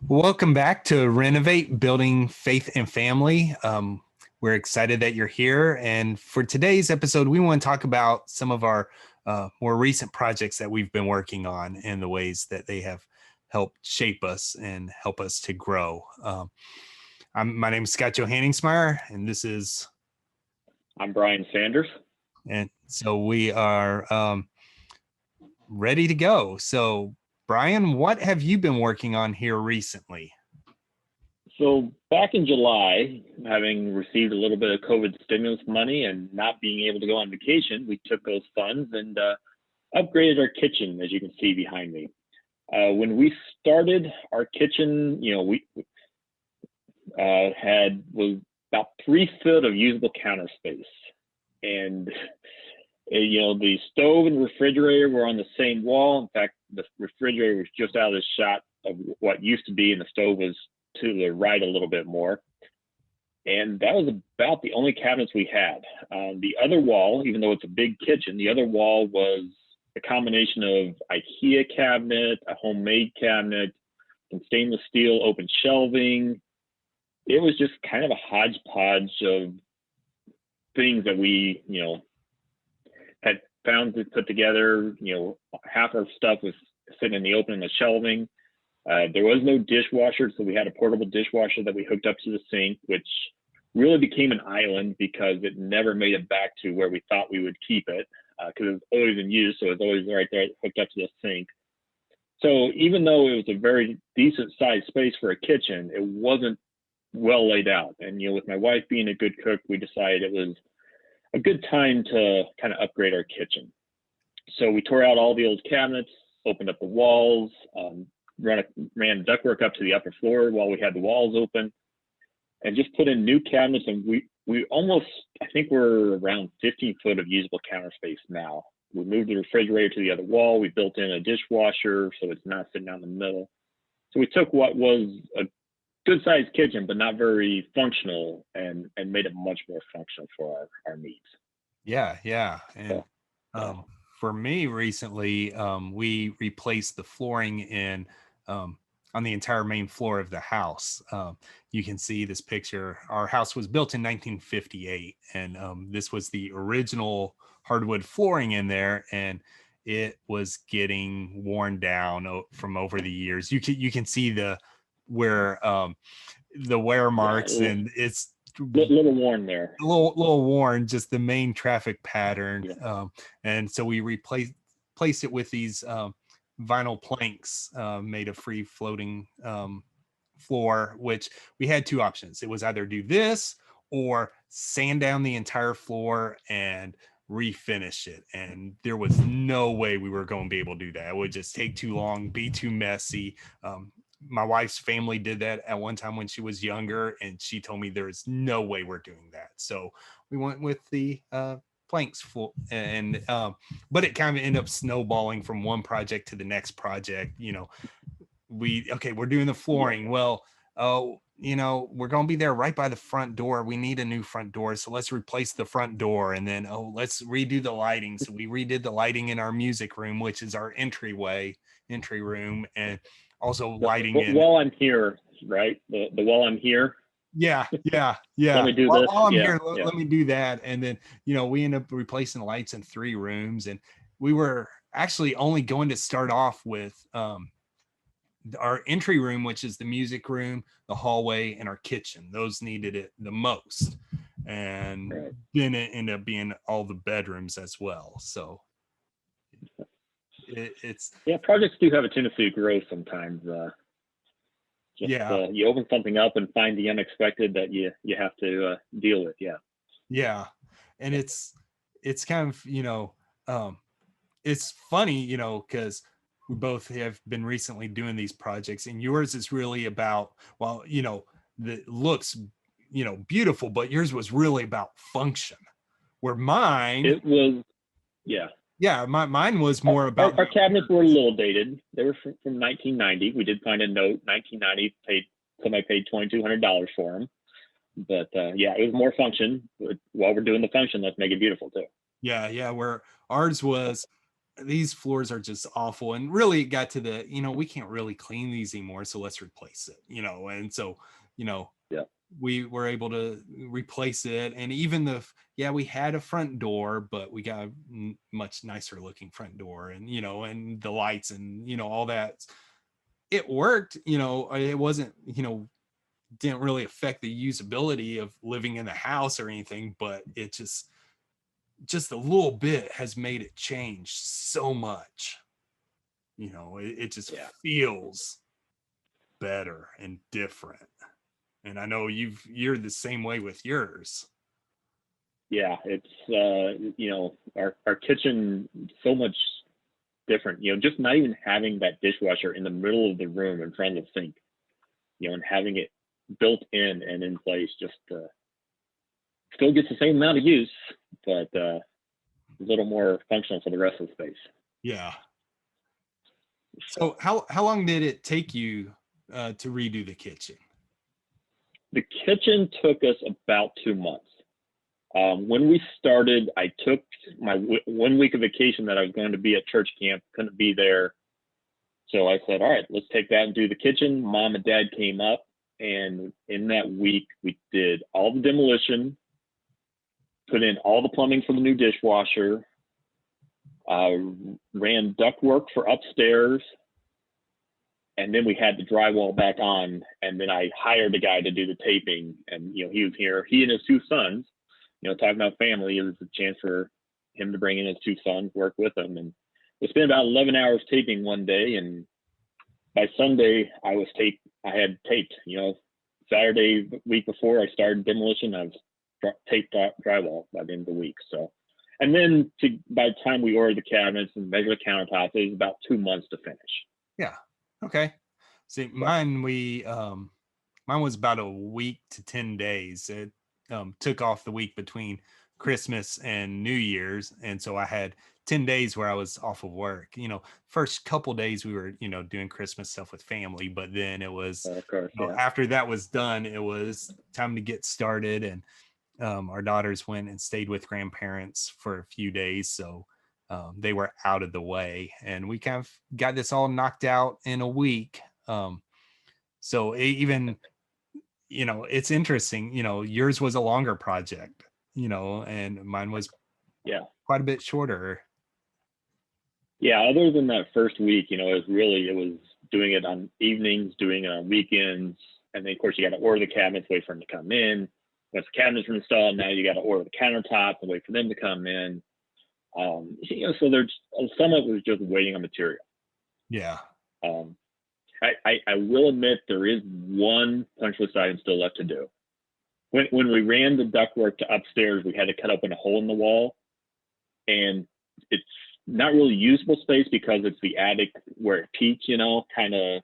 Welcome back to Renovate Building Faith and Family. We're excited that you're here. And for today's episode, we want to talk about some of our more recent projects that we've been working on and the ways that they have helped shape us and help us to grow. My name is Scott Johanningsmeyer, and I'm Brian Sanders. And so we are ready to go. So, Brian, what have you been working on here recently? So back in July, having received a little bit of COVID stimulus money and not being able to go on vacation, we took those funds and upgraded our kitchen, as you can see behind me. When we started our kitchen, we was about 3 foot of usable counter space, and the stove and refrigerator were on the same wall. In fact, the refrigerator was just out of the shot of what used to be, and the stove was to the right a little bit more. And that was about the only cabinets we had. The other wall, even though it's a big kitchen, the other wall was a combination of IKEA cabinet, a homemade cabinet, some stainless steel open shelving. It was just kind of a hodgepodge of things that we, had found to put together. Half our stuff was sitting in the open in the shelving. There was no dishwasher, so we had a portable dishwasher that we hooked up to the sink, which really became an island because it never made it back to where we thought we would keep it, because it was always in use, so it was always right there hooked up to the sink. So even though it was a very decent sized space for a kitchen, it wasn't well laid out. And with my wife being a good cook, we decided it was a good time to kind of upgrade our kitchen. So we tore out all the old cabinets, opened up the walls, ran ductwork up to the upper floor while we had the walls open, and just put in new cabinets. And we almost, I think we're around 15 foot of usable counter space now. We moved the refrigerator to the other wall. We built in a dishwasher so it's not sitting out in the middle. So we took what was a good sized kitchen, but not very functional, and made it much more functional for our needs. Yeah. And for me recently, we replaced the flooring on the entire main floor of the house. You can see this picture. Our house was built in 1958, and this was the original hardwood flooring in there, and it was getting worn down from over the years. You can see the wear marks, and it's little worn there. A little worn, just the main traffic pattern. Yeah. And so we replaced it with these vinyl planks made of free floating floor, which we had two options. It was either do this or sand down the entire floor and refinish it. And there was no way we were going to be able to do that. It would just take too long, be too messy. My wife's family did that at one time when she was younger, and she told me there's no way we're doing that. So we went with the planks full, and but it kind of ended up snowballing from one project to the next project. We're doing the flooring. Well, we're going to be there right by the front door. We need a new front door, so let's replace the front door. And then let's redo the lighting. So we redid the lighting in our music room, which is our entry room, and also lighting in while I'm here, right? The while I'm here. Yeah. Let me do this. While I'm here, let me do that. And then, we end up replacing the lights in 3 rooms. And we were actually only going to start off with our entry room, which is the music room, the hallway, and our kitchen. Those needed it the most. And then it ended up being all the bedrooms as well. So it's projects do have a tendency to grow sometimes. You open something up and find the unexpected that you have to deal with. And it's kind of it's funny, because we both have been recently doing these projects, and yours is really about, the looks beautiful, but yours was really about function, where mine mine was more about our cabinets were a little dated. They were from 1990. We did find a note, 1990. Somebody paid $2,200 for them. But it was more function. While we're doing the function, let's make it beautiful too. Where ours was, these floors are just awful. And really it got to the, we can't really clean these anymore, so let's replace it, and so, you know Yeah. we were able to replace it. And even yeah, we had a front door, but we got a much nicer looking front door, and and the lights, and all that. It worked. It wasn't, didn't really affect the usability of living in the house or anything, but it just a little bit has made it change so much. It just Yeah. feels better and different. And I know you're the same way with yours. Yeah, it's our kitchen so much different. Just not even having that dishwasher in the middle of the room in front of the sink, and having it built in and in place just still gets the same amount of use, but a little more functional for the rest of the space. Yeah. So how long did it take you to redo the kitchen? The kitchen took us about 2 months. When we started, I took my 1 week of vacation that I was going to be at church camp, couldn't be there. So I said, all right, let's take that and do the kitchen. Mom and dad came up, and in that week, we did all the demolition, put in all the plumbing for the new dishwasher, ran ductwork for upstairs, and then we had the drywall back on. And then I hired a guy to do the taping, and he was here. He and his 2 sons. Talking about family, it was a chance for him to bring in his 2 sons, work with them, and we spent about 11 hours taping one day. And by Sunday, I had taped. Saturday week before I started demolition, I was taped drywall by the end of the week. So, and then by the time we ordered the cabinets and measured the countertops, it was about 2 months to finish. Yeah. Okay. See, mine was about a week to 10 days. It took off the week between Christmas and New Year's, and so I had 10 days where I was off of work. First couple days we were doing Christmas stuff with family, but then it was of course, after that was done, it was time to get started. And our daughters went and stayed with grandparents for a few days, so they were out of the way, and we kind of got this all knocked out in a week. So even it's interesting, yours was a longer project, and mine was quite a bit shorter. Yeah, other than that first week, it was doing it on evenings, doing it on weekends, and then of course you got to order the cabinets, wait for them to come in. Once the cabinets are installed, now you got to order the countertops and wait for them to come in. So there's some of it was just waiting on material. Yeah. I will admit there is one punch list item still left to do. When we ran the ductwork to upstairs, we had to cut open a hole in the wall, and it's not really usable space because it's the attic where it peaks, kind of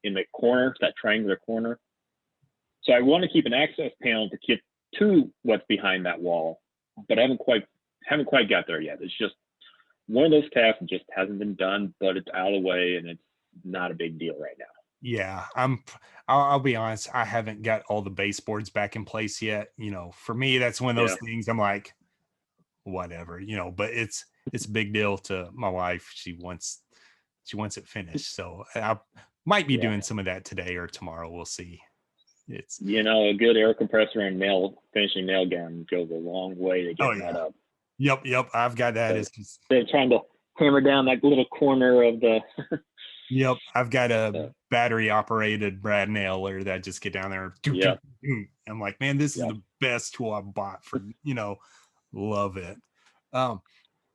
in the corner, that triangular corner. So I want to keep an access panel to get to what's behind that wall, but I haven't quite got there yet. It's just one of those tasks that just hasn't been done, but it's out of the way and it's not a big deal right now. Yeah, I'll be honest, I haven't got all the baseboards back in place yet. For me, that's one of those things I'm like, whatever, but it's a big deal to my wife. She wants it finished. So I might be doing some of that today or tomorrow. We'll see. It's a good air compressor and finishing nail gun goes a long way to get that up. Yep. I've got that. They're trying to hammer down that little corner of the Yep, I've got a battery operated brad nailer that I just get down there. I'm like, man, this is the best tool I bought for, love it. Oh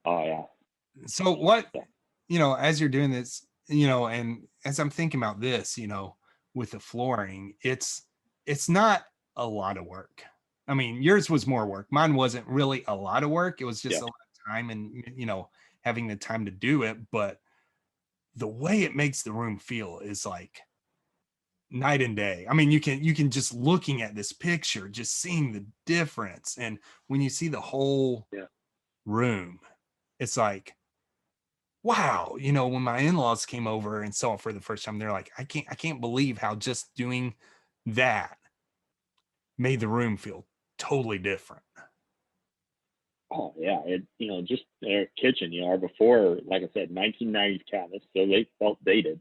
yeah. So what, as you're doing this, and as I'm thinking about this, with the flooring, it's not a lot of work. I mean, yours was more work. Mine wasn't really a lot of work. It was just a lot of time and, having the time to do it. But the way it makes the room feel is like night and day. I mean, you can just looking at this picture, just seeing the difference. And when you see the whole room, it's like, wow, when my in-laws came over and saw it for the first time, they're like, I can't believe how just doing that made the room feel totally different. Oh yeah, just their kitchen, our before, like I said, 1990s cabinets, so they felt dated.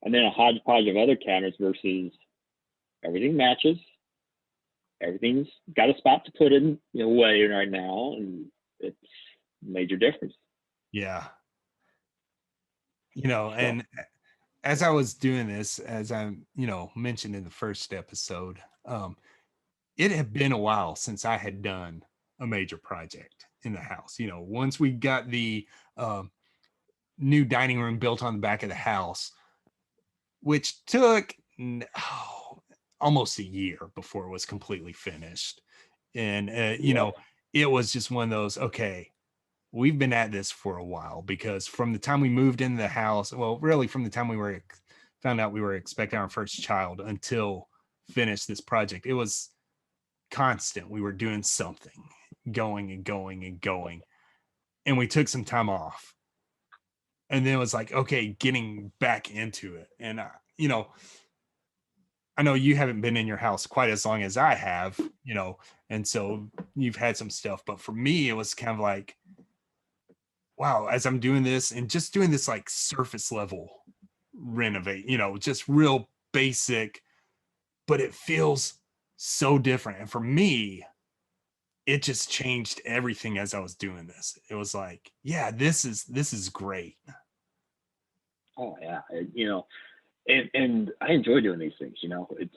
And then a hodgepodge of other cabinets versus everything matches, everything's got a spot to put in, away right now, and it's major difference. Yeah. So, And as I was doing this, as I, mentioned in the first episode, it had been a while since I had done a major project in the house. Once we got the um, new dining room built on the back of the house, which took almost a year before it was completely finished. And, yeah, it was just one of those, okay, we've been at this for a while, because from the time we moved into the house, well, really from the time found out we were expecting our first child until finished this project, it was constant. We were doing something, going and going and going. And we took some time off. And then it was like, okay, getting back into it. And, I know you haven't been in your house quite as long as I have, and so you've had some stuff. But for me, it was kind of like, wow, as I'm doing this and just doing this like surface level renovate, just real basic, but it feels so different. And for me, it just changed everything as I was doing this. It was like, yeah, this is great. oh yeah, and I enjoy doing these things. It's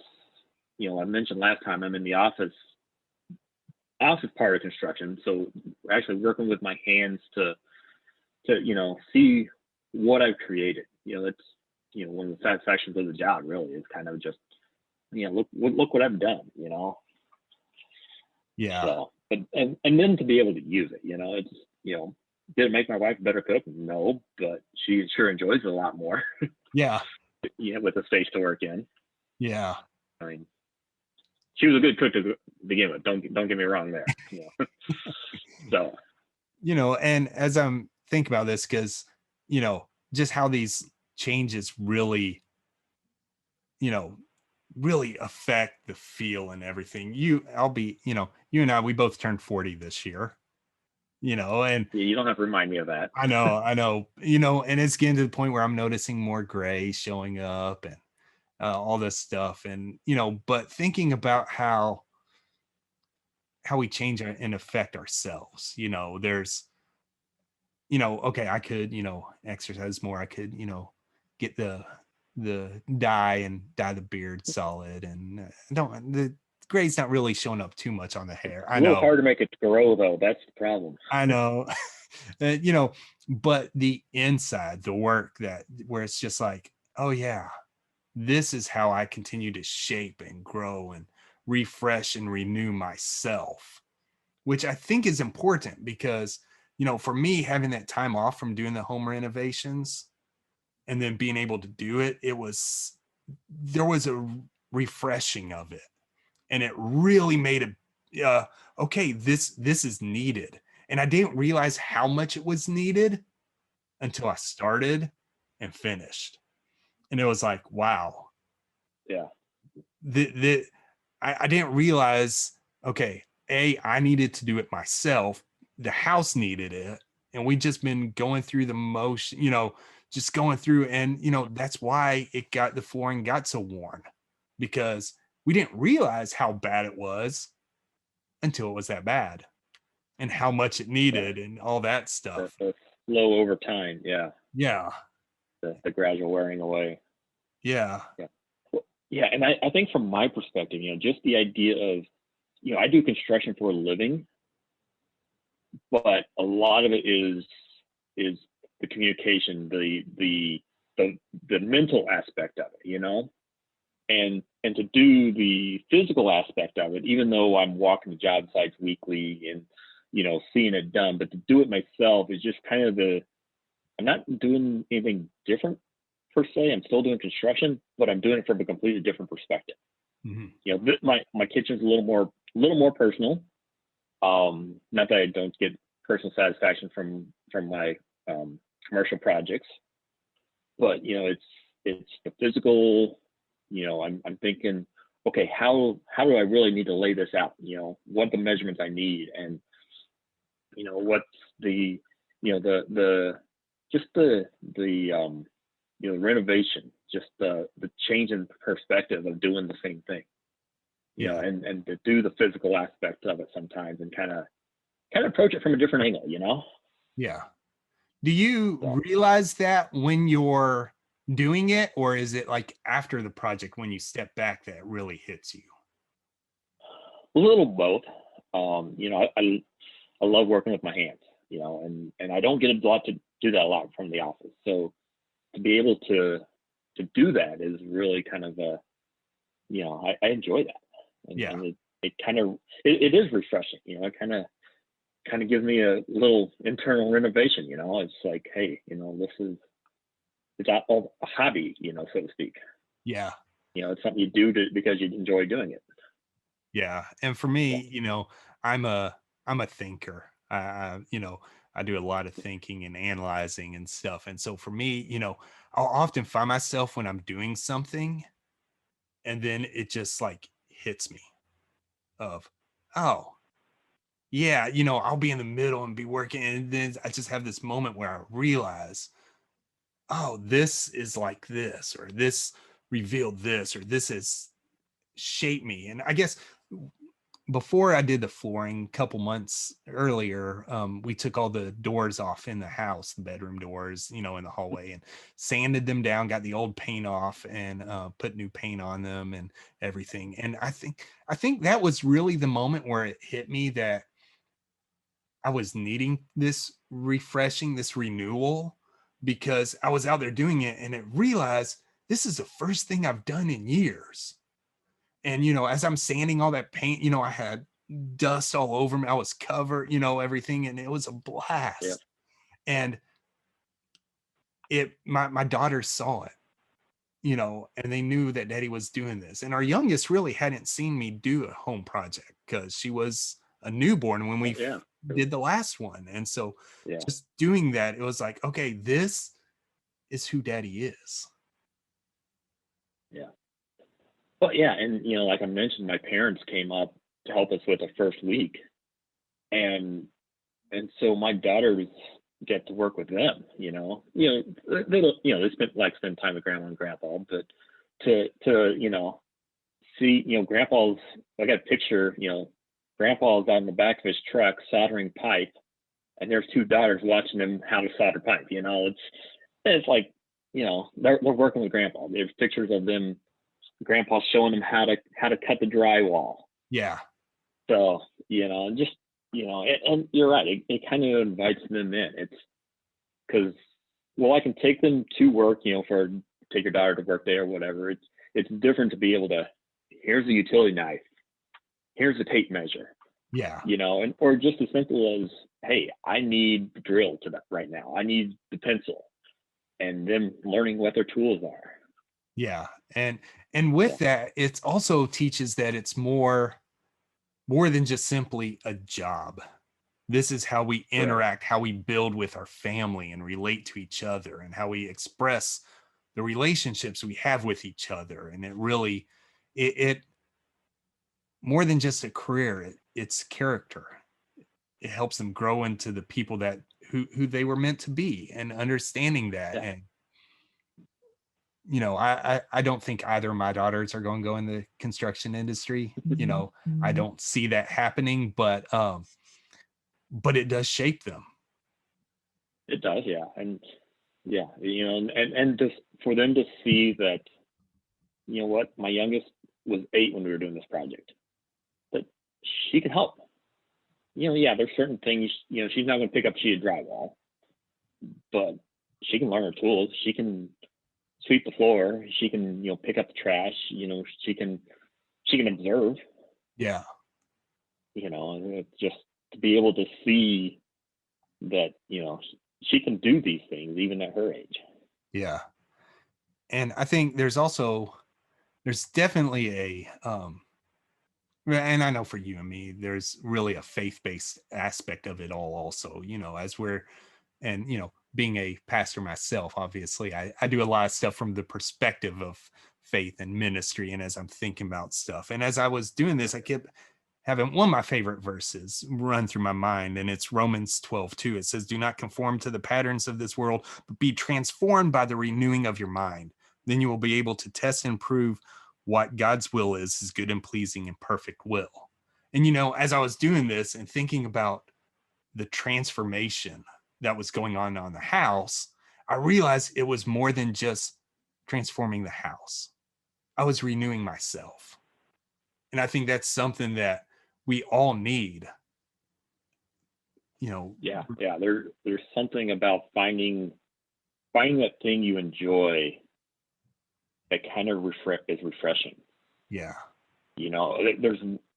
I mentioned last time I'm in the office part of construction, so actually working with my hands to see what I've created. That's one of the satisfactions of the job. Really, is kind of just look what I've done. Yeah. So, and then to be able to use it. It's did it make my wife a better cook? No, but she sure enjoys it a lot more. Yeah. With the space to work in. Yeah. I mean, she was a good cook to begin with. Don't get me wrong there. So, And as I'm thinking about this, because, just how these changes really, you know, really affect the feel and everything. You and I, we both turned 40 this year, and yeah, you don't have to remind me of that. I know, and it's getting to the point where I'm noticing more gray showing up and all this stuff. And, but thinking about how we change and affect ourselves, there's, okay, I could, exercise more. I could, get the dye the beard solid, and don't the gray's not really showing up too much on the hair. It's I a little know, hard to make it grow, though. That's the problem. I know, you know, but the inside, the work that where it's just like, oh yeah, this is how I continue to shape and grow and refresh and renew myself, which I think is important because, for me, having that time off from doing the home renovations and then being able to do it, there was a refreshing of it. And it really made it, okay, this is needed. And I didn't realize how much it was needed until I started and finished. And it was like, wow, Yeah. I didn't realize, okay, I needed to do it myself. The house needed it. And we just been going through the motion, just going through. And, that's why the flooring got so worn, because we didn't realize how bad it was until it was that bad and how much it Yeah. needed and all that The, stuff. the slow over time. Yeah. Yeah. The gradual wearing away. Yeah. Yeah. Well, yeah. And I think from my perspective, just the idea of, I do construction for a living, but a lot of it is the communication, the mental aspect of it, and to do the physical aspect of it, even though I'm walking the job sites weekly and seeing it done, but to do it myself is just kind of I'm not doing anything different per se. I'm still doing construction, but I'm doing it from a completely different perspective. Mm-hmm. My kitchen's a little more personal. Not that I don't get personal satisfaction from my commercial projects, but it's the physical. I'm thinking, okay, how do I really need to lay this out? What the measurements I need, and what's the, just the renovation, just the change in perspective of doing the same thing, Yeah. and to do the physical aspect of it sometimes, and kind of approach it from a different angle, Yeah. Do you So realize that when you're doing it, or is it like after the project when you step back that really hits you? a little both. I love working with my hands, and I don't get a lot to do that a lot from the office. So to be able to do that is really kind of I enjoy that, Yeah. and it kind of it is refreshing. It kind of gives me a little internal renovation. It's like, hey, this is it's a hobby, so to speak. Yeah. It's something you do because you enjoy doing it. Yeah. And for So, me, I'm a thinker. I do a lot of thinking and analyzing and stuff. And so for me, I'll often find myself when I'm doing something and then it just like hits me of, oh, yeah, I'll be in the middle and be working and then I just have this moment where I realize, oh, this is like this, or this revealed this, or this has shaped me. And I guess before I did the flooring a couple months earlier, we took all the doors off in the house, the bedroom doors, in the hallway, and sanded them down, got the old paint off, and put new paint on them and everything. And I think that was really the moment where it hit me that I was needing this refreshing, this renewal, because I was out there doing it and it realized this is the first thing I've done in years. And as I'm sanding all that paint, I had dust all over me. I was covered, everything, and it was a yeah, blast. And my daughters saw it, and they knew that daddy was doing this. And our youngest really hadn't seen me do a home project because she was a newborn when we yeah, did the last one. And so yeah, just doing that, it was like, okay, this is who daddy is. yeah. Well, yeah, and like I mentioned, my parents came up to help us with the first week, and so my daughters get to work with them. They don't, they spend time with grandma and grandpa, but to see, grandpa's. I got a picture. Grandpa's out in the back of his truck soldering pipe, and there's two daughters watching him how to solder pipe. It's like, they're working with grandpa. There's pictures of them, grandpa showing them how to cut the drywall. Yeah. So, just, and you're right. It kind of invites them in. It's because, well, I can take them to work, take your daughter to work there or whatever. It's different to be able to, here's a utility knife, here's a tape measure, Yeah. and or just as simple as, hey, I need the drill to that right now. I need the pencil, and them learning what their tools are. Yeah. And with So that, it also teaches that it's more than just simply a job. This is how we right. interact, how we build with our family and relate to each other, and how we express the relationships we have with each other. And it really, it more than just a career, it's character. It helps them grow into the people that who they were meant to be, and understanding that. Yeah. And I don't think either of my daughters are going to go in the construction industry. I don't see that happening, but it does shape them. It does, yeah. And yeah, and just for them to see that, what, my youngest was 8 when we were doing this project, but she can help. Yeah, there's certain things, she's not going to pick up a sheet of drywall, but she can learn her tools. She can sweep the floor. She can, pick up the trash. She can observe. Yeah. And it's just to be able to see that, she can do these things even at her age. Yeah. And I think there's definitely and I know for you and me, there's really a faith-based aspect of it all also, as we're, and, being a pastor myself, obviously, I do a lot of stuff from the perspective of faith and ministry. And as I'm thinking about stuff, and as I was doing this, I kept having one of my favorite verses run through my mind, and it's Romans 12:2. It says, "Do not conform to the patterns of this world, but be transformed by the renewing of your mind. Then you will be able to test and prove what God's will is, his good and pleasing and perfect will." And, as I was doing this and thinking about the transformation that was going on the house, I realized it was more than just transforming the house. I was renewing myself. And I think that's something that we all need, you know. Yeah. There's something about finding that thing you enjoy that kind of is refreshing. Yeah.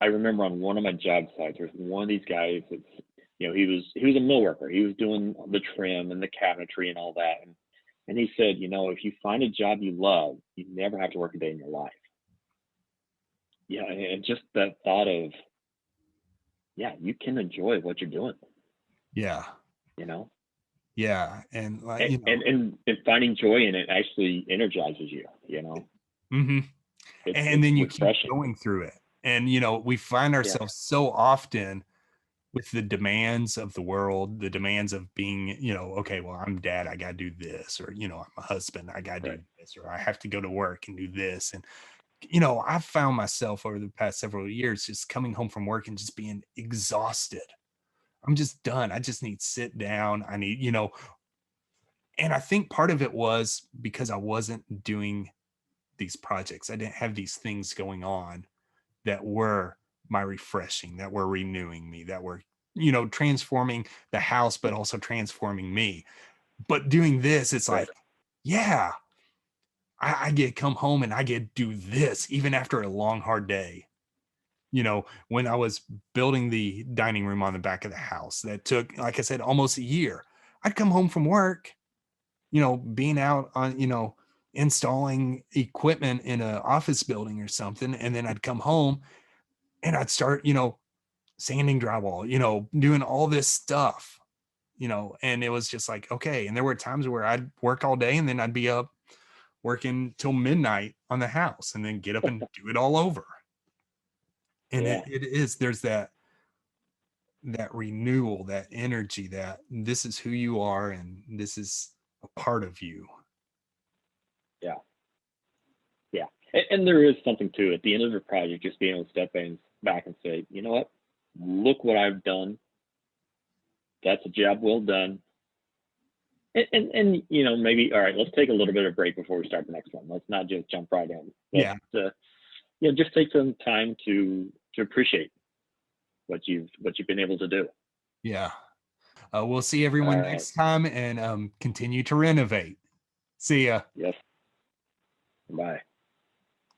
I remember on one of my job sites, there's one of these guys that's, he was a mill worker. He was doing the trim and the cabinetry and all that. And he said, if you find a job you love, you never have to work a day in your life. Yeah. And just that thought of, you can enjoy what you're doing. Yeah. Yeah. And and finding joy in it actually energizes you, Mm-hmm. And then you refreshing. keep going through it. And, we find ourselves so often with the demands of the world, the demands of being, okay, well, I'm dad, I got to do this, or, I'm a husband, I got to do this, or I have to go to work and do this. And, I've found myself over the past several years just coming home from work and just being exhausted. I'm just done. I just need to sit down. I need, and I think part of it was because I wasn't doing these projects. I didn't have these things going on that were my refreshing, that were renewing me, that were, transforming the house, but also transforming me. But doing this, it's like, yeah, I get to come home and I get to do this even after a long, hard day. When I was building the dining room on the back of the house, that took, like I said, almost a year. I'd come home from work, being out on, installing equipment in an office building or something. And then I'd come home and I'd start, sanding drywall, doing all this stuff, and it was just like, okay. And there were times where I'd work all day and then I'd be up working till midnight on the house and then get up and do it all over. And there's that renewal, that energy, that this is who you are and this is a part of you. Yeah. And there is something to it. At the end of the project, just being able to step back and say, you know what, look what I've done. That's a job well done. And maybe, all right, let's take a little bit of a break before we start the next one. Let's not just jump right in. Just take some time to appreciate what you've been able to do. Yeah. We'll see everyone next time, and continue to renovate. See ya. Yes. Bye.